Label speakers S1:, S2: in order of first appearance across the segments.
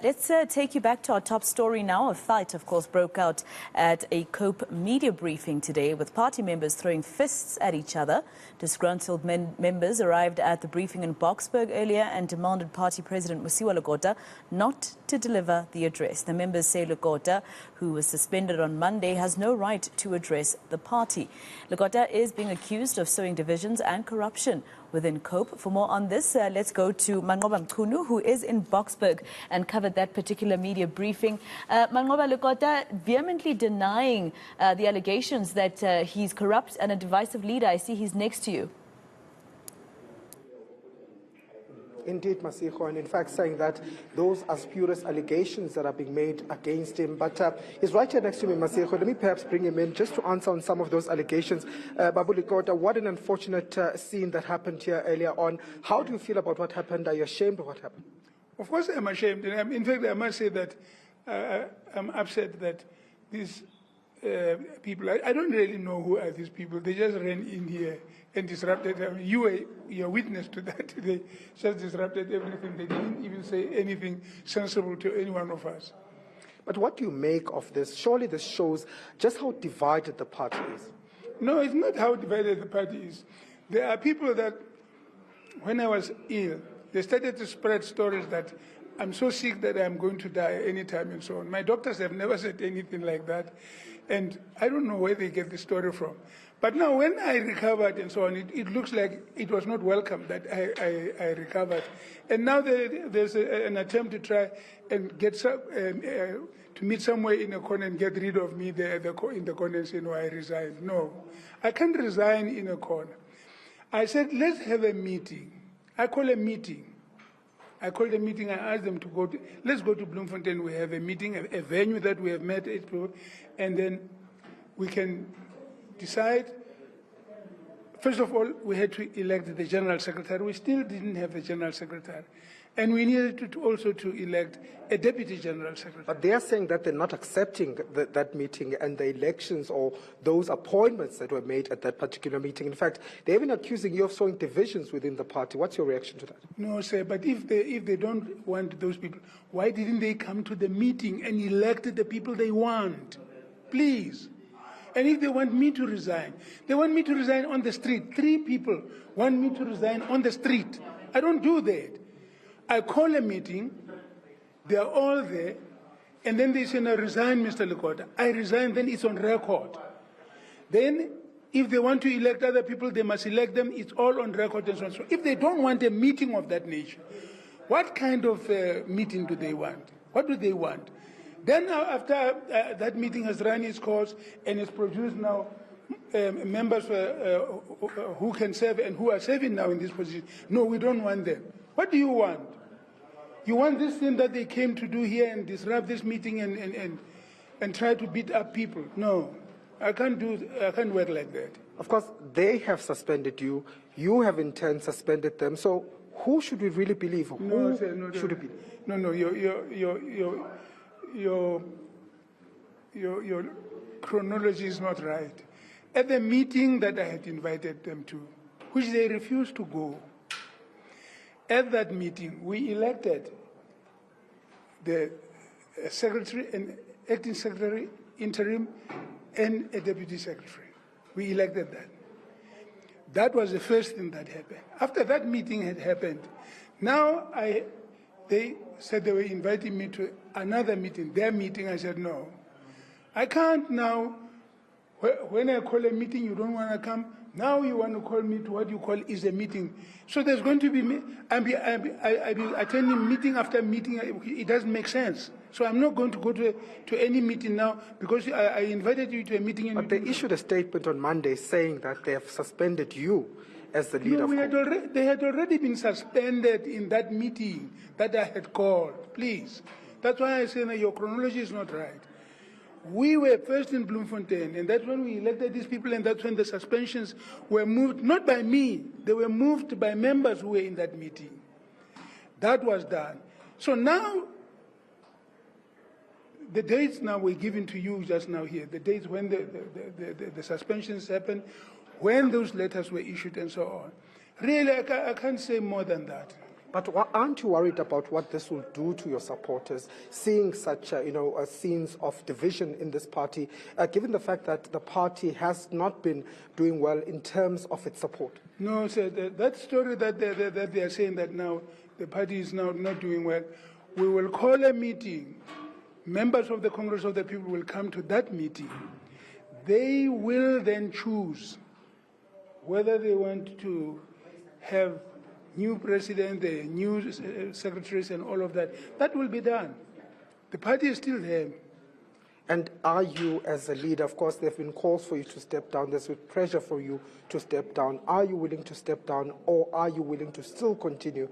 S1: Let's take you back to our top story now. A fight, of course, broke out at a COPE media briefing today with party members throwing fists at each other. Disgruntled members arrived at the briefing in Boksburg earlier and demanded Party President Masego Rahlaga not to deliver the address. The members say Rahlaga, who was suspended on Monday, has no right to address the party. Rahlaga is being accused of sowing divisions and corruption within COPE. For more on this, let's go to Manqoba Mchunu, who is in Boksburg and covered that particular media briefing. Manqoba, Rahlaga vehemently denying the allegations that he's corrupt and a divisive leader. I see he's next to you.
S2: Indeed, Masego, and in fact saying that those are spurious allegations that are being made against him. But he's right here next to me, Masego. Let me perhaps bring him in just to answer on some of those allegations. Babu Rahlaga, what an unfortunate scene that happened here earlier on. How do you feel about what happened? Are you ashamed of what happened?
S3: Of course I'm ashamed. In fact, I must say that I'm upset that these people, I don't really know who are these people. They just ran in here and disrupted. I mean, you're witness to that. They just disrupted everything. They didn't even say anything sensible to any one of us.
S2: But what do you make of this? Surely this shows just how divided the party is.
S3: No, it's not how divided the party is. There are people that, when I was ill, they started to spread stories that I'm so sick that I'm going to die anytime and so on. My doctors have never said anything like that. And I don't know where they get the story from. But now when I recovered and so on, it looks like it was not welcome that I recovered. And now there's an attempt to try and get to meet somewhere in a corner and get rid of me there in the corner and say, no, I resign. No, I can't resign in a corner. I said, let's have a meeting. I call a meeting. I called a meeting, I asked them to go to, let's go to Bloemfontein, we have a meeting, a venue that we have met at, and then we can decide. First of all, we had to elect the General Secretary. We still didn't have the General Secretary. And we needed also to elect a Deputy General Secretary.
S2: But they are saying that they're not accepting that meeting and the elections or those appointments that were made at that particular meeting. In fact, they're even accusing you of sowing divisions within the party. What's your reaction to that?
S3: No, sir, but if they don't want those people, why didn't they come to the meeting and elect the people they want? Please. And if they want me to resign, they want me to resign on the street. 3 people want me to resign on the street. I don't do that. I call a meeting, they are all there, and then they say, no, resign, Mr. Rahlaga. I resign, then it's on record. Then, if they want to elect other people, they must elect them. It's all on record and so on. So if they don't want a meeting of that nature, what kind of meeting do they want? What do they want? Then after that meeting has run its course and it's produced now members who can serve and who are serving now in this position, no, we don't want them. What do you want? You want this thing that they came to do here and disrupt this meeting and try to beat up people? No, I can't work like that.
S2: Of course, they have suspended you. You have in turn suspended them. So who should we really believe? Who should it be?
S3: No, your chronology is not right. At the meeting that I had invited them to, which they refused to go, at that meeting, we elected the secretary and acting secretary, interim, and a deputy secretary. We elected that. That was the first thing that happened. After that meeting had happened, now they said they were inviting me to another meeting, their meeting. I said, no, I can't now. When I call a meeting, you don't want to come. Now you want to call me to what you call is a meeting. So there's going to be, I'll be attending meeting after meeting. It doesn't make sense. So I'm not going to go to any meeting now because I invited you to a meeting.
S2: But they issued a statement on Monday saying that they have suspended you as the leader.
S3: No, they had already been suspended in that meeting that I had called. Please. That's why I say that your chronology is not right. We were first in Bloemfontein, and that's when we elected these people, and that's when the suspensions were moved, not by me, they were moved by members who were in that meeting. That was done. So now, the dates now were given to you just now here, the dates when the suspensions happened, when those letters were issued and so on. Really, I can't say more than that.
S2: But aren't you worried about what this will do to your supporters, seeing such, scenes of division in this party, given the fact that the party has not been doing well in terms of its support?
S3: No, sir, that story that they are saying that now the party is now not doing well, we will call a meeting. Members of the Congress of the People will come to that meeting. They will then choose whether they want to have new president, the new secretaries and all of that. That will be done. The party is still there.
S2: And are you, as a leader, of course, there have been calls for you to step down, there's been pressure for you to step down. Are you willing to step down, or are you willing to still continue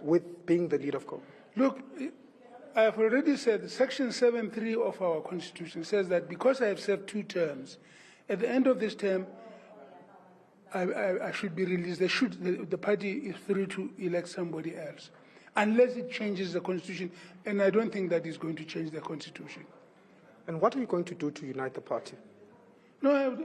S2: with being the leader of COPE?
S3: Look, I have already said Section 7.3 of our Constitution says that because I have served 2 terms, at the end of this term, I should be released. The party is free to elect somebody else, unless it changes the Constitution, and I don't think that is going to change the Constitution.
S2: And what are you going to do to unite the party?
S3: No,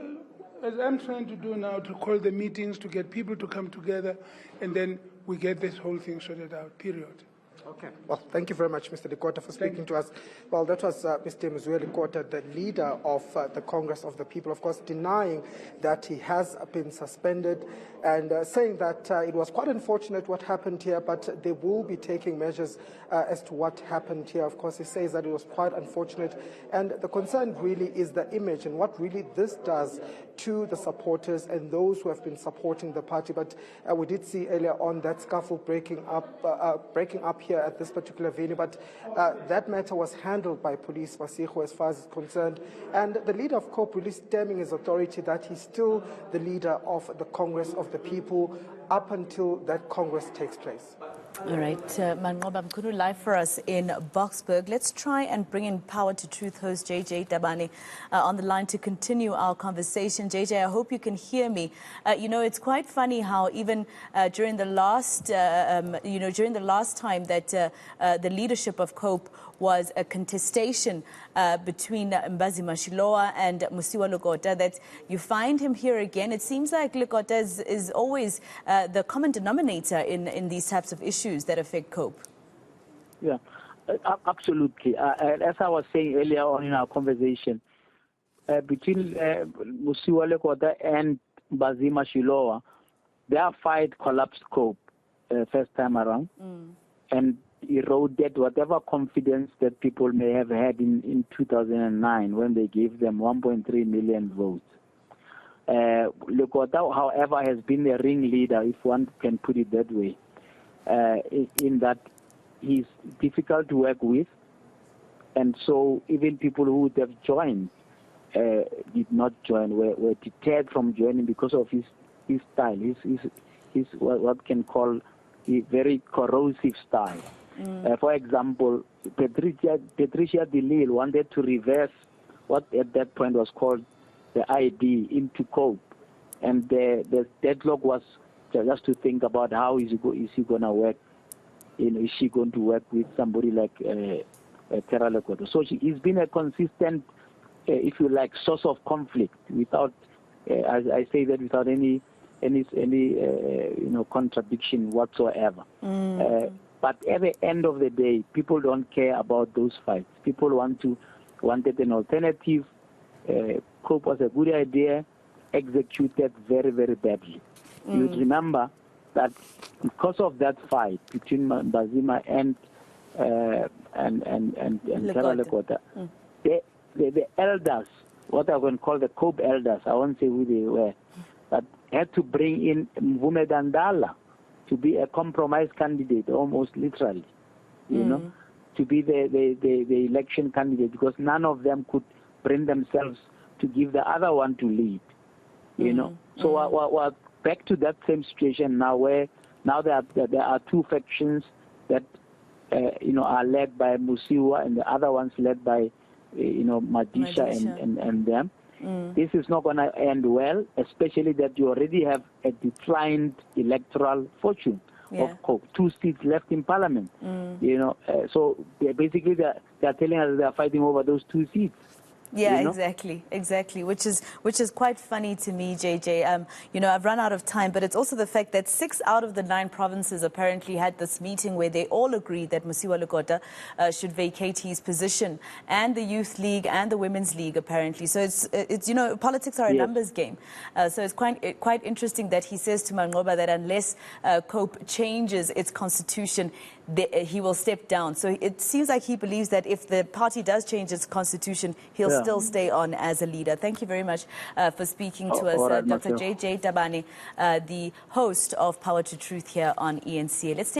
S3: as I'm trying to do now, to call the meetings, to get people to come together, and then we get this whole thing sorted out, period.
S2: Okay. Well, thank you very much, Mr. Likota, for speaking to us. Well, that was Mr. Mzue Likota, the leader of the Congress of the People, of course, denying that he has been suspended and saying that it was quite unfortunate what happened here, but they will be taking measures as to what happened here. Of course, he says that it was quite unfortunate, and the concern really is the image and what really this does to the supporters and those who have been supporting the party. But we did see earlier on that scuffle breaking up here at this particular venue, but that matter was handled by police, Masego, as far as it's concerned. And the leader of COPE really stemming his authority that he's still the leader of the Congress of the People up until that Congress takes place.
S1: All right, Manqoba Mkhulu live for us in Boksburg. Let's try and bring in Power to Truth host JJ Tabane on the line to continue our conversation. JJ, I hope you can hear me. It's quite funny how even during the last, during the last time that the leadership of COPE was a contestation between Mbazi Mashiloa and Musiwa Likota, that you find him here again. It seems like Likota is always the common denominator in these types of issues that affect COPE.
S4: Yeah, absolutely. As I was saying earlier on in our conversation, between Musiwa Likota and Mbazi Mashiloa, their fight collapsed COPE first time around. And eroded whatever confidence that people may have had in 2009 when they gave them 1.3 million votes. Likota, however, has been a ringleader, if one can put it that way, in that he's difficult to work with, and so even people who would have joined did not join, were deterred from joining because of his style, his what can call a very corrosive style. For example, Patricia de Lille wanted to reverse what at that point was called the ID into COPE, and the deadlock was just to think about how is he going to work. Is she going to work with somebody like Tera Likota? So he's been a consistent, if you like, source of conflict without, I say that without any contradiction whatsoever. But at the end of the day, people don't care about those fights. People wanted an alternative. COPE was a good idea, executed very, very badly. You remember that because of that fight between Mbazima and Tera Likota, the elders, what I can call the COPE elders, I won't say who they were, but had to bring in Mvume Dandala to be a compromise candidate, almost literally, to be the election candidate, because none of them could bring themselves to give the other one to lead, So we're back to that same situation now, where now there are two factions that are led by Musiwa and the other ones led by Madisha and them. This is not going to end well, especially that you already have a declined electoral fortune of COPE, 2 seats left in parliament. So they're telling us they're fighting over those 2 seats.
S1: Yeah,
S4: you know?
S1: exactly. Which is quite funny to me, JJ. I've run out of time, but it's also the fact that 6 out of the 9 provinces apparently had this meeting where they all agreed that Mosiuoa Lekota should vacate his position, and the Youth League and the Women's League apparently. So it's politics are a numbers game. So it's quite interesting that he says to Mangoba that unless COPE changes its constitution, he will step down. So it seems like he believes that if the party does change its constitution, he'll still stay on as a leader. Thank you very much for speaking to us,
S4: right,
S1: Dr. JJ Tabane, the host of Power to Truth here on eNCA. Let's take